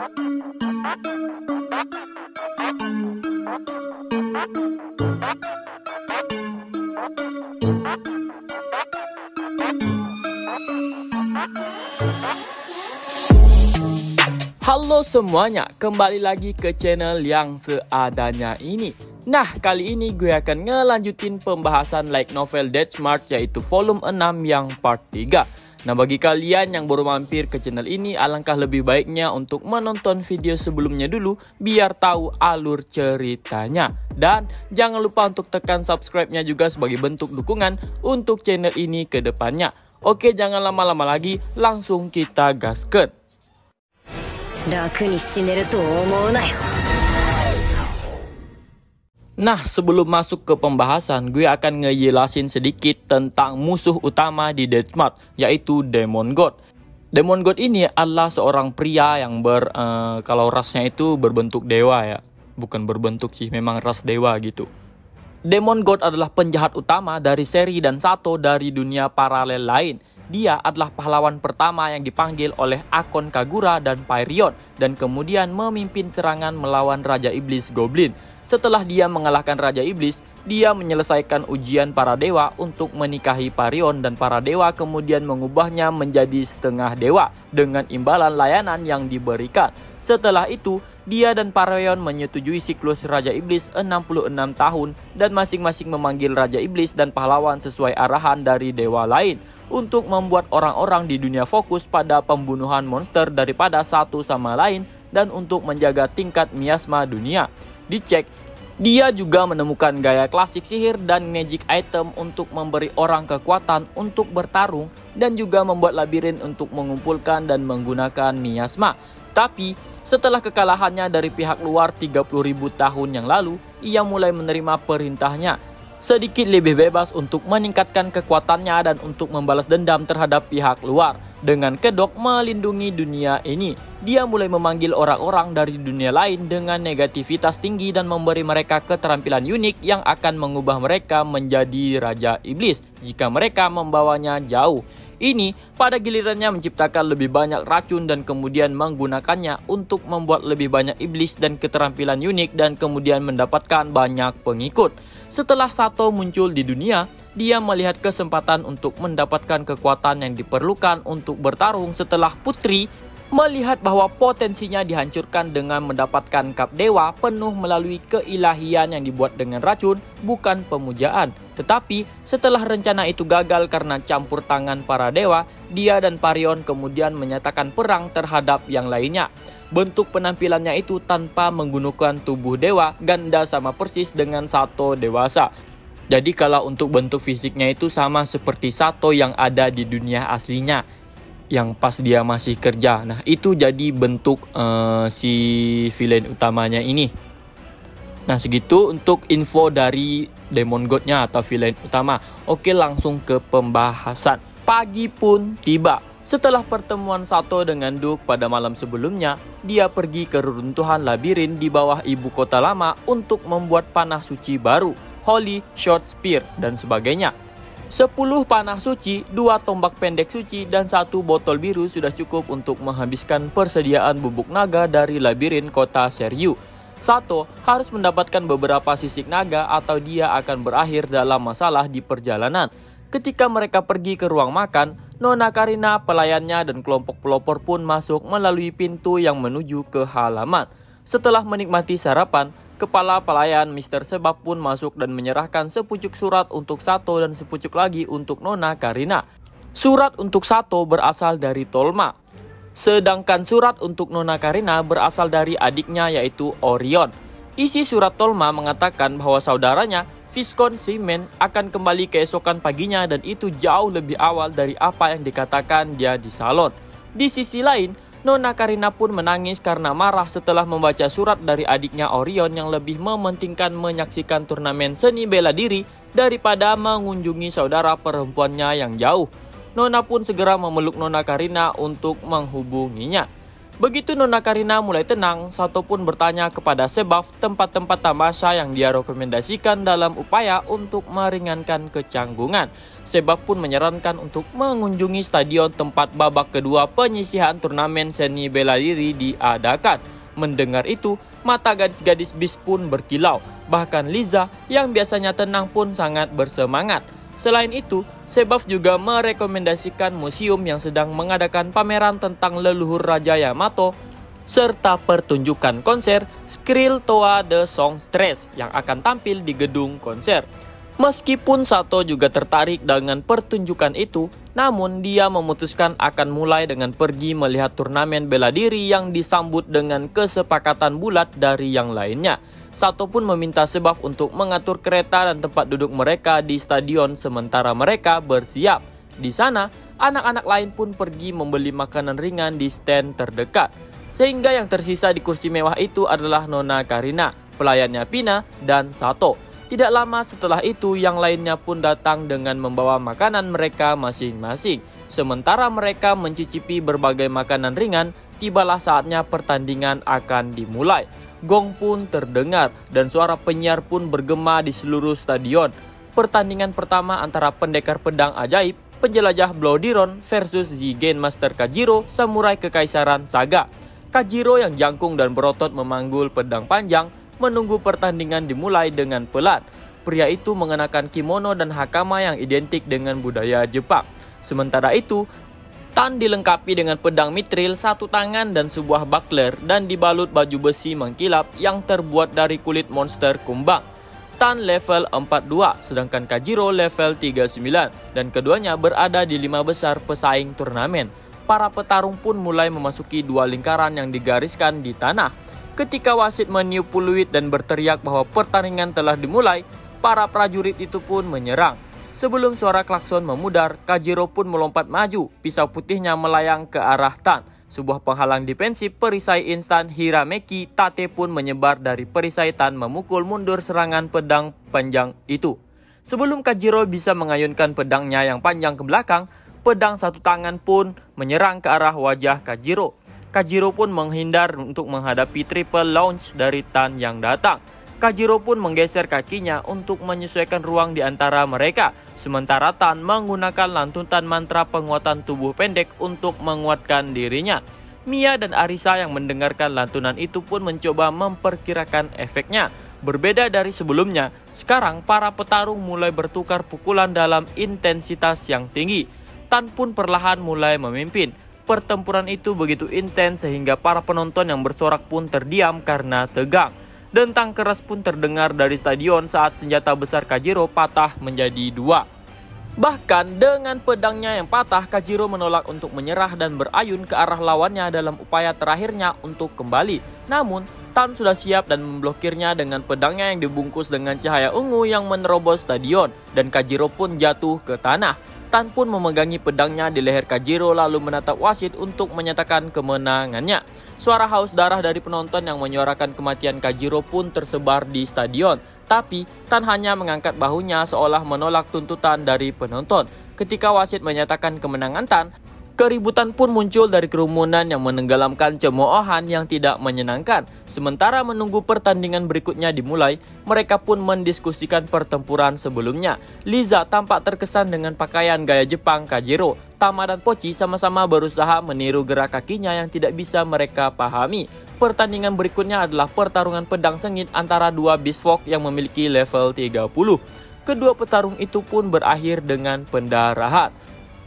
Halo semuanya, kembali lagi ke channel yang seadanya ini. Nah, kali ini gue akan ngelanjutin pembahasan light novel Death March, yaitu volume 6 yang part 3. Nah, bagi kalian yang baru mampir ke channel ini, alangkah lebih baiknya untuk menonton video sebelumnya dulu biar tahu alur ceritanya. Dan jangan lupa untuk tekan subscribe-nya juga sebagai bentuk dukungan untuk channel ini ke depannya. Oke, jangan lama-lama lagi, langsung kita gaskan. Nah, sebelum masuk ke pembahasan, gue akan ngejelasin sedikit tentang musuh utama di Death March, yaitu Demon God. Demon God ini adalah seorang pria yang kalau rasnya itu berbentuk dewa ya. Bukan berbentuk sih, memang ras dewa gitu. Demon God adalah penjahat utama dari seri dan satu dari dunia paralel lain. Dia adalah pahlawan pertama yang dipanggil oleh Akon Kagura dan Pyrion, dan kemudian memimpin serangan melawan Raja Iblis Goblin. Setelah dia mengalahkan Raja Iblis, dia menyelesaikan ujian para dewa untuk menikahi Pyrion, dan para dewa kemudian mengubahnya menjadi setengah dewa dengan imbalan layanan yang diberikan. Setelah itu, dia dan Pyrion menyetujui siklus Raja Iblis 66 tahun dan masing-masing memanggil Raja Iblis dan pahlawan sesuai arahan dari dewa lain untuk membuat orang-orang di dunia fokus pada pembunuhan monster daripada satu sama lain dan untuk menjaga tingkat miasma dunia. Dicek, dia juga menemukan gaya klasik sihir dan magic item untuk memberi orang kekuatan untuk bertarung dan juga membuat labirin untuk mengumpulkan dan menggunakan miasma. Tapi setelah kekalahannya dari pihak luar 30.000 tahun yang lalu, ia mulai menerima perintahnya sedikit lebih bebas untuk meningkatkan kekuatannya dan untuk membalas dendam terhadap pihak luar. Dengan kedok melindungi dunia ini, dia mulai memanggil orang-orang dari dunia lain dengan negativitas tinggi dan memberi mereka keterampilan unik yang akan mengubah mereka menjadi Raja Iblis jika mereka membawanya jauh. Ini pada gilirannya menciptakan lebih banyak racun dan kemudian menggunakannya untuk membuat lebih banyak iblis dan keterampilan unik dan kemudian mendapatkan banyak pengikut. Setelah Sato muncul di dunia, dia melihat kesempatan untuk mendapatkan kekuatan yang diperlukan untuk bertarung setelah Putri melihat bahwa potensinya dihancurkan dengan mendapatkan kap dewa penuh melalui keilahian yang dibuat dengan racun, bukan pemujaan. Tetapi setelah rencana itu gagal karena campur tangan para dewa, dia dan Pyrion kemudian menyatakan perang terhadap yang lainnya. Bentuk penampilannya itu tanpa menggunakan tubuh dewa, ganda sama persis dengan Sato dewasa. Jadi kalau untuk bentuk fisiknya itu sama seperti Sato yang ada di dunia aslinya, yang pas dia masih kerja. Nah, itu jadi bentuk si villain utamanya ini. Nah, segitu untuk info dari Demon God-nya atau villain utama. Oke, langsung ke pembahasan. Pagi pun tiba. Setelah pertemuan Sato dengan Duke pada malam sebelumnya, dia pergi ke reruntuhan labirin di bawah ibu kota lama untuk membuat panah suci baru, Holy Short Spear, dan sebagainya. 10 panah suci, 2 tombak pendek suci, dan 1 botol biru sudah cukup untuk menghabiskan persediaan bubuk naga dari labirin kota Seryu. Sato harus mendapatkan beberapa sisik naga atau dia akan berakhir dalam masalah di perjalanan. Ketika mereka pergi ke ruang makan, Nona Karina, pelayannya, dan kelompok pelopor pun masuk melalui pintu yang menuju ke halaman. Setelah menikmati sarapan, kepala pelayan Mr. Sebab pun masuk dan menyerahkan sepucuk surat untuk Sato dan sepucuk lagi untuk Nona Karina. Surat untuk Sato berasal dari Tolma, sedangkan surat untuk Nona Karina berasal dari adiknya yaitu Orion. Isi surat Tolma mengatakan bahwa saudaranya, Viscount Simon, akan kembali keesokan paginya dan itu jauh lebih awal dari apa yang dikatakan dia di salon. Di sisi lain, Nona Karina pun menangis karena marah setelah membaca surat dari adiknya Orion yang lebih mementingkan menyaksikan turnamen seni bela diri daripada mengunjungi saudara perempuannya yang jauh. Nona pun segera memeluk Nona Karina untuk menghubunginya. Begitu Nona Karina mulai tenang, Sato pun bertanya kepada Sebaf tempat-tempat tamasya yang dia rekomendasikan dalam upaya untuk meringankan kecanggungan. Sebaf pun menyarankan untuk mengunjungi stadion tempat babak kedua penyisihan turnamen seni bela diri diadakan. Mendengar itu, mata gadis-gadis BIS pun berkilau. Bahkan Liza yang biasanya tenang pun sangat bersemangat. Selain itu, Sebaf juga merekomendasikan museum yang sedang mengadakan pameran tentang leluhur Raja Yamato serta pertunjukan konser Skrill Toa The Songstress yang akan tampil di gedung konser. Meskipun Sato juga tertarik dengan pertunjukan itu, namun dia memutuskan akan mulai dengan pergi melihat turnamen bela diri yang disambut dengan kesepakatan bulat dari yang lainnya. Sato pun meminta Sebaf untuk mengatur kereta dan tempat duduk mereka di stadion sementara mereka bersiap. Di sana, anak-anak lain pun pergi membeli makanan ringan di stand terdekat. Sehingga yang tersisa di kursi mewah itu adalah Nona Karina, pelayannya Pina, dan Sato. Tidak lama setelah itu, yang lainnya pun datang dengan membawa makanan mereka masing-masing. Sementara mereka mencicipi berbagai makanan ringan, tibalah saatnya pertandingan akan dimulai. Gong pun terdengar dan suara penyiar pun bergema di seluruh stadion. Pertandingan pertama antara pendekar pedang ajaib, penjelajah Blodiron versus Zigen Master Kajiro, samurai kekaisaran Saga. Kajiro yang jangkung dan berotot memanggul pedang panjang, menunggu pertandingan dimulai dengan pelan. Pria itu mengenakan kimono dan hakama yang identik dengan budaya Jepang. Sementara itu, Tan dilengkapi dengan pedang mitril, satu tangan dan sebuah buckler dan dibalut baju besi mengkilap yang terbuat dari kulit monster kumbang. Tan level 42, sedangkan Kajiro level 39 dan keduanya berada di 5 besar pesaing turnamen. Para petarung pun mulai memasuki dua lingkaran yang digariskan di tanah. Ketika wasit meniup peluit dan berteriak bahwa pertandingan telah dimulai, para prajurit itu pun menyerang. Sebelum suara klakson memudar, Kajiro pun melompat maju, pisau putihnya melayang ke arah Tan. Sebuah penghalang defensif perisai instan Hirameki Tate pun menyebar dari perisai Tan memukul mundur serangan pedang panjang itu. Sebelum Kajiro bisa mengayunkan pedangnya yang panjang ke belakang, pedang satu tangan pun menyerang ke arah wajah Kajiro. Kajiro pun menghindar untuk menghadapi triple launch dari Tan yang datang. Kajiro pun menggeser kakinya untuk menyesuaikan ruang di antara mereka. Sementara Tan menggunakan lantunan mantra penguatan tubuh pendek untuk menguatkan dirinya. Mia dan Arisa yang mendengarkan lantunan itu pun mencoba memperkirakan efeknya. Berbeda dari sebelumnya, sekarang para petarung mulai bertukar pukulan dalam intensitas yang tinggi. Tan pun perlahan mulai memimpin. Pertempuran itu begitu intens sehingga para penonton yang bersorak pun terdiam karena tegang. Dentang keras pun terdengar dari stadion saat senjata besar Kajiro patah menjadi dua. Bahkan dengan pedangnya yang patah, Kajiro menolak untuk menyerah dan berayun ke arah lawannya dalam upaya terakhirnya untuk kembali. Namun, Tan sudah siap dan memblokirnya dengan pedangnya yang dibungkus dengan cahaya ungu yang menerobos stadion, dan Kajiro pun jatuh ke tanah. Tan pun memegangi pedangnya di leher Kajiro lalu menatap wasit untuk menyatakan kemenangannya. Suara haus darah dari penonton yang menyuarakan kematian Kajiro pun tersebar di stadion. Tapi Tan hanya mengangkat bahunya seolah menolak tuntutan dari penonton. Ketika wasit menyatakan kemenangan Tan, keributan pun muncul dari kerumunan yang menenggelamkan cemoohan yang tidak menyenangkan. Sementara menunggu pertandingan berikutnya dimulai, mereka pun mendiskusikan pertempuran sebelumnya. Liza tampak terkesan dengan pakaian gaya Jepang Kajiro. Tama dan Pochi sama-sama berusaha meniru gerak kakinya yang tidak bisa mereka pahami. Pertandingan berikutnya adalah pertarungan pedang sengit antara dua Beast Folk yang memiliki level 30. Kedua petarung itu pun berakhir dengan pendarahan.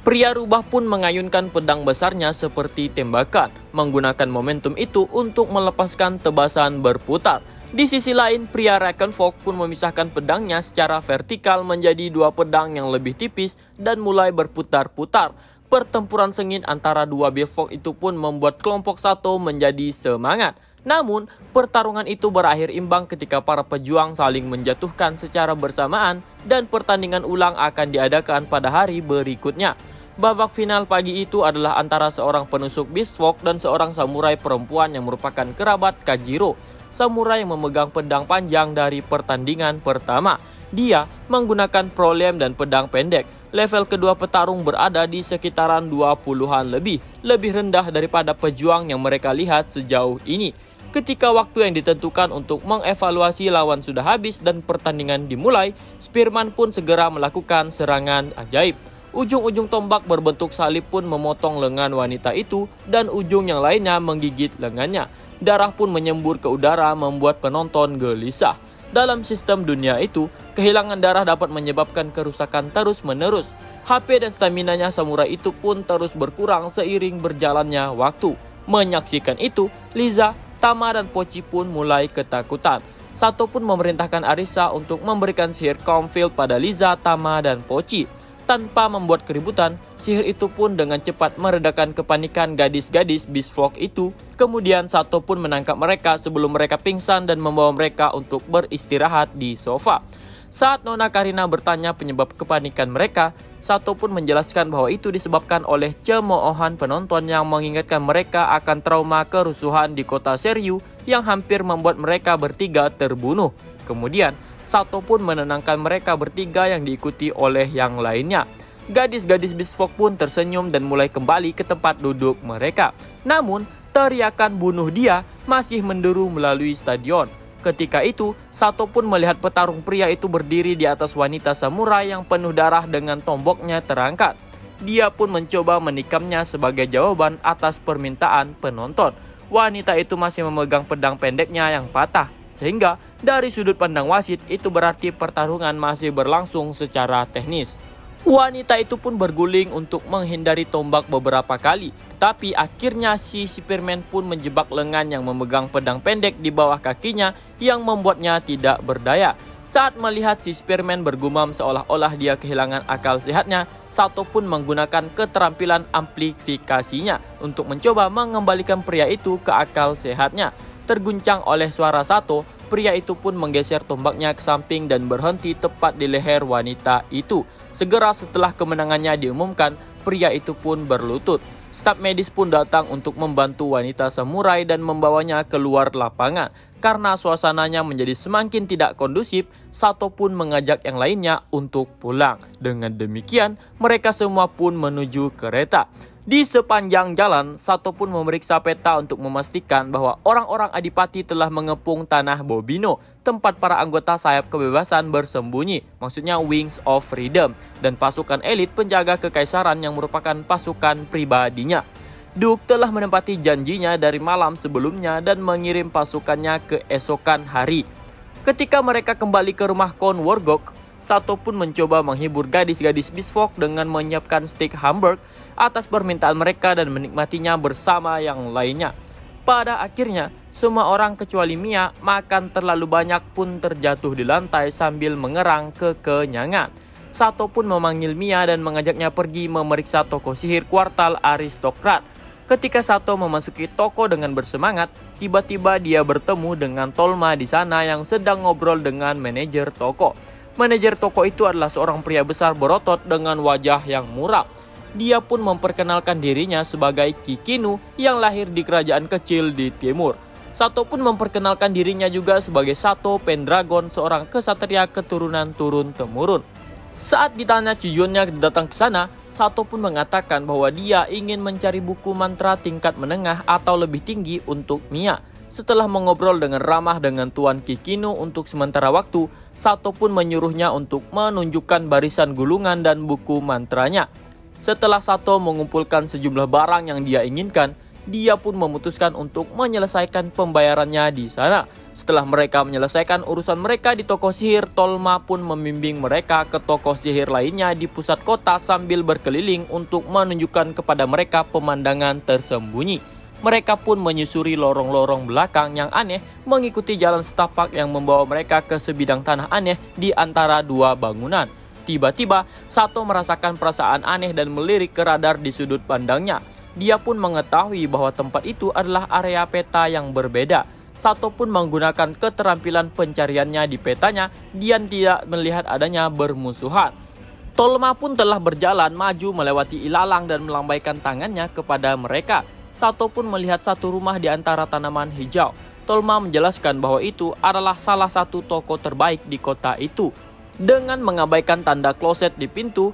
Pria rubah pun mengayunkan pedang besarnya seperti tembakan, menggunakan momentum itu untuk melepaskan tebasan berputar. Di sisi lain, pria Rakenfolk pun memisahkan pedangnya secara vertikal menjadi dua pedang yang lebih tipis dan mulai berputar-putar. Pertempuran sengit antara dua Beeffolk itu pun membuat kelompok Sato menjadi semangat. Namun, pertarungan itu berakhir imbang ketika para pejuang saling menjatuhkan secara bersamaan dan pertandingan ulang akan diadakan pada hari berikutnya. Babak final pagi itu adalah antara seorang penusuk Beastfolk dan seorang samurai perempuan yang merupakan kerabat Kajiro. Samurai yang memegang pedang panjang dari pertandingan pertama. Dia menggunakan prolem dan pedang pendek. level kedua petarung berada di sekitaran 20-an lebih rendah daripada pejuang yang mereka lihat sejauh ini. Ketika waktu yang ditentukan untuk mengevaluasi lawan sudah habis dan pertandingan dimulai, Spearman pun segera melakukan serangan ajaib. Ujung-ujung tombak berbentuk salib pun memotong lengan wanita itu dan ujung yang lainnya menggigit lengannya. Darah pun menyembur ke udara membuat penonton gelisah. Dalam sistem dunia itu, kehilangan darah dapat menyebabkan kerusakan terus-menerus. HP dan staminanya samurai itu pun terus berkurang seiring berjalannya waktu. Menyaksikan itu, Liza, Tama, dan Pochi pun mulai ketakutan. Sato pun memerintahkan Arisa untuk memberikan sihir Comfield pada Liza, Tama, dan Pochi. Tanpa membuat keributan, sihir itu pun dengan cepat meredakan kepanikan gadis-gadis Beast Folk itu. Kemudian Sato pun menangkap mereka sebelum mereka pingsan dan membawa mereka untuk beristirahat di sofa. Saat Nona Karina bertanya penyebab kepanikan mereka, Sato pun menjelaskan bahwa itu disebabkan oleh cemoohan penonton yang mengingatkan mereka akan trauma kerusuhan di kota Seryu yang hampir membuat mereka bertiga terbunuh. Kemudian, Sato pun menenangkan mereka bertiga yang diikuti oleh yang lainnya. Gadis-gadis Beast Folk pun tersenyum dan mulai kembali ke tempat duduk mereka. Namun, teriakan bunuh dia masih menderu melalui stadion. Ketika itu, Sato pun melihat petarung pria itu berdiri di atas wanita samurai yang penuh darah dengan tomboknya terangkat. Dia pun mencoba menikamnya sebagai jawaban atas permintaan penonton. Wanita itu masih memegang pedang pendeknya yang patah. Sehingga dari sudut pandang wasit itu berarti pertarungan masih berlangsung secara teknis. Wanita itu pun berguling untuk menghindari tombak beberapa kali. Tapi akhirnya si Spearman pun menjebak lengan yang memegang pedang pendek di bawah kakinya yang membuatnya tidak berdaya. Saat melihat si Spearman bergumam seolah-olah dia kehilangan akal sehatnya, Sato pun menggunakan keterampilan amplifikasinya untuk mencoba mengembalikan pria itu ke akal sehatnya. Terguncang oleh suara Sato, pria itu pun menggeser tombaknya ke samping dan berhenti tepat di leher wanita itu. Segera setelah kemenangannya diumumkan, pria itu pun berlutut. Staf medis pun datang untuk membantu wanita samurai dan membawanya keluar lapangan. Karena suasananya menjadi semakin tidak kondusif, Sato pun mengajak yang lainnya untuk pulang. Dengan demikian, mereka semua pun menuju kereta. Di sepanjang jalan, Sato pun memeriksa peta untuk memastikan bahwa orang-orang Adipati telah mengepung tanah Bobino, tempat para anggota sayap kebebasan bersembunyi, maksudnya Wings of Freedom, dan pasukan elit penjaga kekaisaran yang merupakan pasukan pribadinya. Duke telah menempati janjinya dari malam sebelumnya dan mengirim pasukannya keesokan hari. Ketika mereka kembali ke rumah Count Wargok, Sato pun mencoba menghibur gadis-gadis Beast Folk dengan menyiapkan steak hamburg atas permintaan mereka dan menikmatinya bersama yang lainnya. Pada akhirnya, semua orang kecuali Mia makan terlalu banyak pun terjatuh di lantai sambil mengerang kekenyangan. Sato pun memanggil Mia dan mengajaknya pergi memeriksa toko sihir kuartal aristokrat. Ketika Sato memasuki toko dengan bersemangat, tiba-tiba dia bertemu dengan Tolma di sana yang sedang ngobrol dengan manajer toko. Manajer toko itu adalah seorang pria besar berotot dengan wajah yang muram. Dia pun memperkenalkan dirinya sebagai Kikinu yang lahir di kerajaan kecil di timur. Sato pun memperkenalkan dirinya juga sebagai Sato Pendragon, seorang kesatria keturunan turun-temurun. Saat ditanya tujuannya datang ke sana, Sato pun mengatakan bahwa dia ingin mencari buku mantra tingkat menengah atau lebih tinggi untuk Mia. Setelah mengobrol dengan ramah dengan Tuan Kikinu untuk sementara waktu, Sato pun menyuruhnya untuk menunjukkan barisan gulungan dan buku mantranya. Setelah Sato mengumpulkan sejumlah barang yang dia inginkan, dia pun memutuskan untuk menyelesaikan pembayarannya di sana. Setelah mereka menyelesaikan urusan mereka di toko sihir, Tolma pun membimbing mereka ke toko sihir lainnya di pusat kota sambil berkeliling untuk menunjukkan kepada mereka pemandangan tersembunyi. Mereka pun menyusuri lorong-lorong belakang yang aneh, mengikuti jalan setapak yang membawa mereka ke sebidang tanah aneh di antara dua bangunan. Tiba-tiba, Sato merasakan perasaan aneh dan melirik ke radar di sudut pandangnya. Dia pun mengetahui bahwa tempat itu adalah area peta yang berbeda. Sato pun menggunakan keterampilan pencariannya di petanya, dia tidak melihat adanya bermusuhan. Tolma pun telah berjalan maju melewati ilalang dan melambaikan tangannya kepada mereka. Sato pun melihat satu rumah di antara tanaman hijau. Tolma menjelaskan bahwa itu adalah salah satu toko terbaik di kota itu. Dengan mengabaikan tanda kloset di pintu,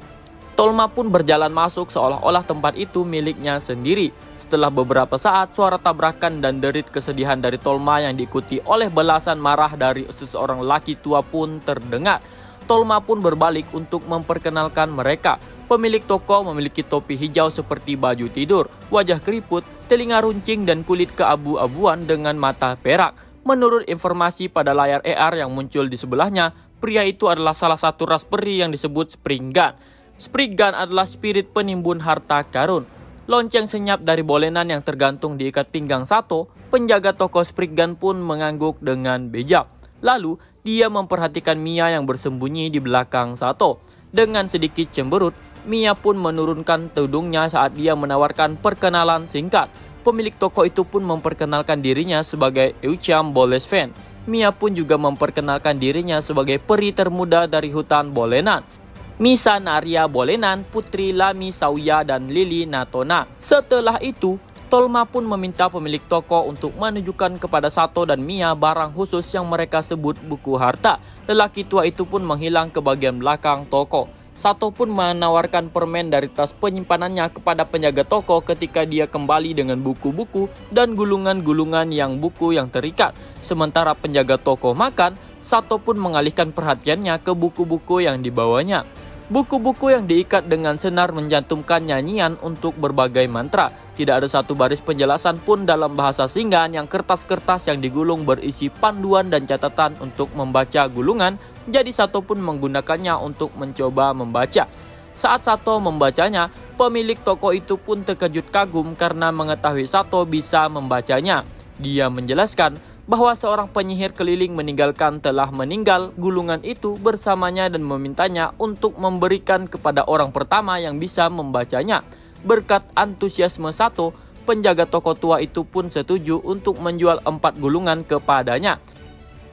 Tolma pun berjalan masuk seolah-olah tempat itu miliknya sendiri. Setelah beberapa saat, suara tabrakan dan derit kesedihan dari Tolma yang diikuti oleh belasan marah dari seseorang laki tua pun terdengar. Tolma pun berbalik untuk memperkenalkan mereka. Pemilik toko memiliki topi hijau seperti baju tidur, wajah keriput, telinga runcing dan kulit keabu-abuan dengan mata perak. Menurut informasi pada layar AR yang muncul di sebelahnya, pria itu adalah salah satu ras peri yang disebut Spriggan. Spriggan adalah spirit penimbun harta karun. Lonceng senyap dari bolenan yang tergantung di ikat pinggang Sato, penjaga toko Spriggan pun mengangguk dengan bijak. Lalu, dia memperhatikan Mia yang bersembunyi di belakang Sato. Dengan sedikit cemberut, Mia pun menurunkan tudungnya saat dia menawarkan perkenalan singkat. Pemilik toko itu pun memperkenalkan dirinya sebagai Eucham Bolesven. Mia pun juga memperkenalkan dirinya sebagai peri termuda dari hutan Bolenan. Misa Naria Bolenan, Putri Lami Sauya dan Lili Natona. Setelah itu, Tolma pun meminta pemilik toko untuk menunjukkan kepada Sato dan Mia barang khusus yang mereka sebut buku harta. Lelaki tua itu pun menghilang ke bagian belakang toko. Sato pun menawarkan permen dari tas penyimpanannya kepada penjaga toko ketika dia kembali dengan buku-buku dan gulungan-gulungan buku yang terikat. Sementara penjaga toko makan, Sato pun mengalihkan perhatiannya ke buku-buku yang dibawanya. Buku-buku yang diikat dengan senar mencantumkan nyanyian untuk berbagai mantra. Tidak ada satu baris penjelasan pun dalam bahasa Singgan yang kertas-kertas yang digulung berisi panduan dan catatan untuk membaca gulungan. Jadi Sato pun menggunakannya untuk mencoba membaca. Saat Sato membacanya, pemilik toko itu pun terkejut kagum karena mengetahui Sato bisa membacanya. Dia menjelaskan bahwa seorang penyihir keliling telah meninggal gulungan itu bersamanya dan memintanya untuk memberikan kepada orang pertama yang bisa membacanya. Berkat antusiasme Sato, penjaga toko tua itu pun setuju untuk menjual 4 gulungan kepadanya.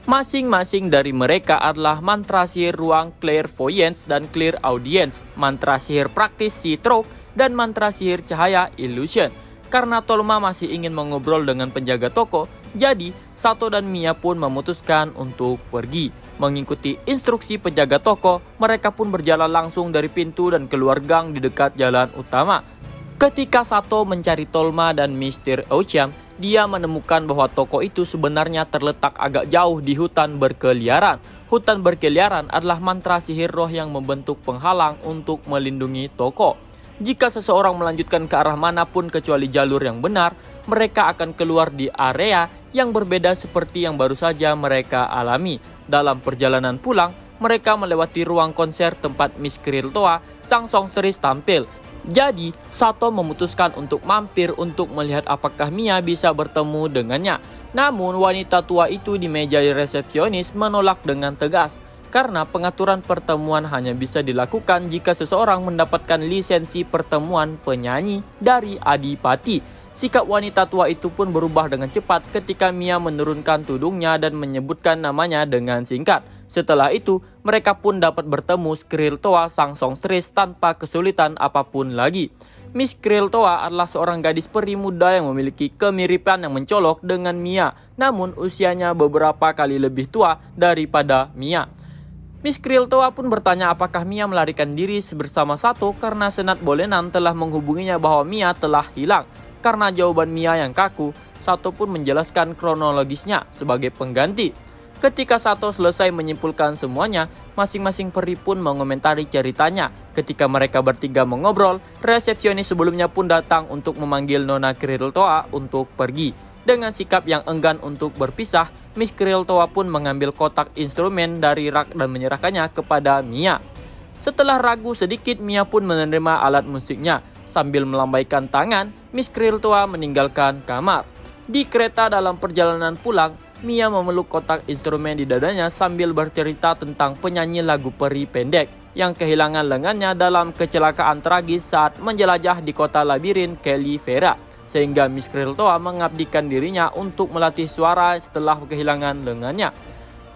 Masing-masing dari mereka adalah mantra sihir ruang Clairvoyance dan Clear Audience, mantra sihir praktis Citroke, dan mantra sihir cahaya Illusion. Karena Tolma masih ingin mengobrol dengan penjaga toko, jadi Sato dan Mia pun memutuskan untuk pergi. Mengikuti instruksi penjaga toko, mereka pun berjalan langsung dari pintu dan keluar gang di dekat jalan utama. Ketika Sato mencari Tolma dan Mr. Eucham, dia menemukan bahwa toko itu sebenarnya terletak agak jauh di hutan berkeliaran. Hutan berkeliaran adalah mantra sihir roh yang membentuk penghalang untuk melindungi toko. Jika seseorang melanjutkan ke arah manapun kecuali jalur yang benar, mereka akan keluar di area yang berbeda seperti yang baru saja mereka alami. Dalam perjalanan pulang, mereka melewati ruang konser tempat Miss Kriltoa, sang songsters tampil. Jadi, Sato memutuskan untuk mampir untuk melihat apakah Mia bisa bertemu dengannya. Namun, wanita tua itu di meja resepsionis menolak dengan tegas. Karena pengaturan pertemuan hanya bisa dilakukan jika seseorang mendapatkan lisensi pertemuan penyanyi dari Adipati. Sikap wanita tua itu pun berubah dengan cepat ketika Mia menurunkan tudungnya dan menyebutkan namanya dengan singkat. Setelah itu, mereka pun dapat bertemu Kriltoa sang songsters tanpa kesulitan apapun lagi. Miss Kriltoa adalah seorang gadis peri muda yang memiliki kemiripan yang mencolok dengan Mia, namun usianya beberapa kali lebih tua daripada Mia. Miss Kriltoa pun bertanya apakah Mia melarikan diri bersama Sato karena Senat Bolenan telah menghubunginya bahwa Mia telah hilang. Karena jawaban Mia yang kaku, Sato pun menjelaskan kronologisnya sebagai pengganti. Ketika Sato selesai menyimpulkan semuanya, masing-masing peri pun mengomentari ceritanya. Ketika mereka bertiga mengobrol, resepsionis sebelumnya pun datang untuk memanggil Nona Kriltoa untuk pergi. Dengan sikap yang enggan untuk berpisah, Miss Kriltoa pun mengambil kotak instrumen dari rak dan menyerahkannya kepada Mia. Setelah ragu sedikit, Mia pun menerima alat musiknya. Sambil melambaikan tangan, Miss Kriltoa meninggalkan kamar. Di kereta dalam perjalanan pulang, Mia memeluk kotak instrumen di dadanya sambil bercerita tentang penyanyi lagu peri pendek yang kehilangan lengannya dalam kecelakaan tragis saat menjelajah di kota labirin Kelly Vera. Sehingga Miss Kriltoa mengabdikan dirinya untuk melatih suara setelah kehilangan lengannya.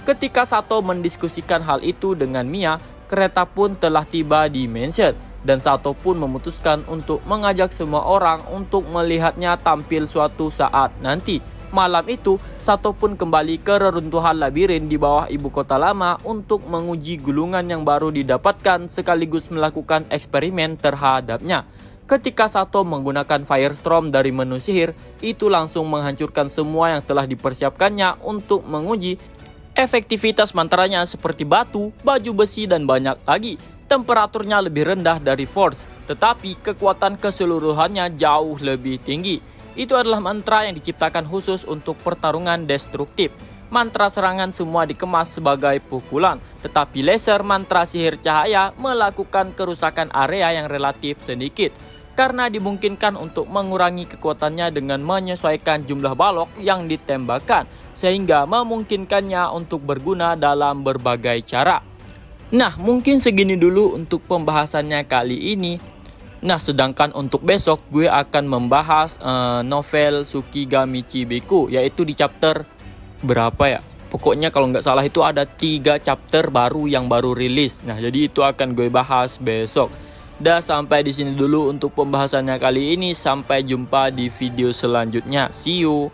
Ketika Sato mendiskusikan hal itu dengan Mia, kereta pun telah tiba di mansion. Dan Sato pun memutuskan untuk mengajak semua orang untuk melihatnya tampil suatu saat nanti. Malam itu, Sato pun kembali ke reruntuhan labirin di bawah ibu kota lama untuk menguji gulungan yang baru didapatkan sekaligus melakukan eksperimen terhadapnya. Ketika Sato menggunakan Firestorm dari menu sihir, itu langsung menghancurkan semua yang telah dipersiapkannya untuk menguji efektivitas mantranya seperti batu, baju besi, dan banyak lagi. Temperaturnya lebih rendah dari Force, tetapi kekuatan keseluruhannya jauh lebih tinggi. Itu adalah mantra yang diciptakan khusus untuk pertarungan destruktif. Mantra serangan semua dikemas sebagai pukulan, tetapi laser mantra sihir cahaya melakukan kerusakan area yang relatif sedikit, karena dimungkinkan untuk mengurangi kekuatannya dengan menyesuaikan jumlah balok yang ditembakkan, sehingga memungkinkannya untuk berguna dalam berbagai cara. Nah, mungkin segini dulu untuk pembahasannya kali ini. Nah, sedangkan untuk besok gue akan membahas novel Tsukigami Chibiku, yaitu di chapter berapa ya? Pokoknya kalau nggak salah itu ada 3 chapter baru yang baru rilis. Nah, jadi itu akan gue bahas besok. Dah, sampai di sini dulu untuk pembahasannya kali ini. Sampai jumpa di video selanjutnya. See you.